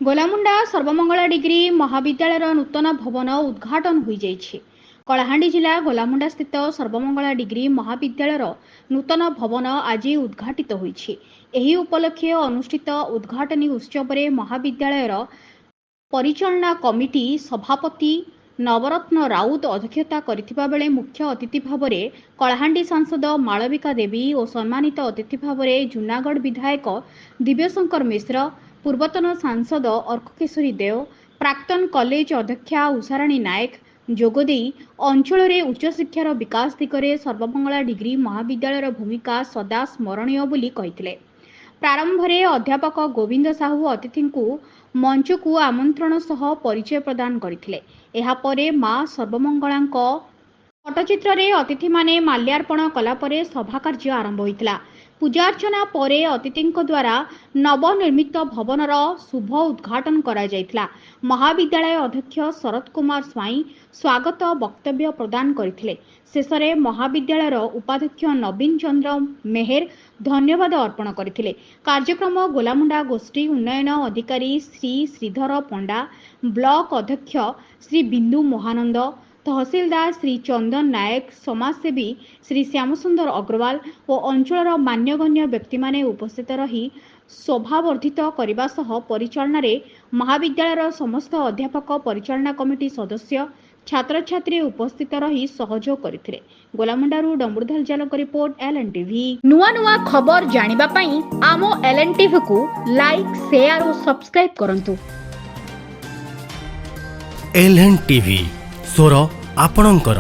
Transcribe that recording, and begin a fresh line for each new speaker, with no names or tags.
Golamunda Sarvamangala degree महाविद्यालय नूतन भवन उद्घाटन हो जाइए। कलाहांडी जिला गोलामुंडा स्थित सर्वमंगला डिग्री महाविद्यालय नूतन भवन आज उद्घाटित होइछि। एही उपलक्षे अनुष्ठित उद्घाटनी उत्सव में महाविद्यालय परिचालना कमिटी सभापति नवरत्न राउत अध्यक्षता करथिबा बेले मुख्य अतिथि भाव में कलाहांडी सांसद मालविका देवी और सम्मानित अतिथि भाव में जूनागढ़ विधायक दिव्यशंकर मिश्र, पूर्वतन सांसद अर्ककेशरी देव, प्राक्तन कॉलेज अध्यक्षा उषाराणी नायक जोगदे अंचल में उच्च शिक्षार विकास दिगरे सर्वमंगला डिग्री महाविद्यालय भूमिका सदा स्मरणीय बोली कहिथिले। प्रारंभ में अध्यापक गोविंद साहू अतिथि को मंच को आमंत्रण सह परिचय प्रदान करथिले। एहा परे मां सर्वमंगलांक पटचित्र रे अतिथि माने माल्यार्पण कला परे सभा कार्य आरंभ होइतला। पूजार्चना परे अतिथिंक द्वारा नवनिर्मित भवनर शुभ उद्घाटन करा जायतला। महाविद्यालय अध्यक्ष शरद कुमार स्वाई स्वागत वक्तव्य प्रदान करथिले। शेषरे महाविद्यालयर उपाध्यक्ष नवीन चंद्र मेहर धन्यवाद अर्पण करथिले। कार्यक्रम गोलामुंडा गोष्ठी उन्नयन अधिकारी श्री श्रीधर पंडा, ब्लॉक अध्यक्ष श्री बिंदु महानंद, तहसीलदार श्री चंदन नायक, समाजसेवी श्री श्यामसुंदर अग्रवाल और अंचल मान्यगण्य व्यक्ति माने उपस्थित रही शोभावर्धित करने सह परिचालना रे महाविद्यालयर समस्त अध्यापक, परिचालना कमिटी सदस्य, छात्र छात्री उपस्थित रही सहयोग करथिले। गोलामुंडारू डम्बुरधर जालक रिपोर्ट एलएनटीवी। नुआ नुआ खबर जानिबा पई आमो एलएनटीवी को लाइक, शेयर और सब्सक्राइब करंतु।
एलएनटीवी स्वर आपणंकर।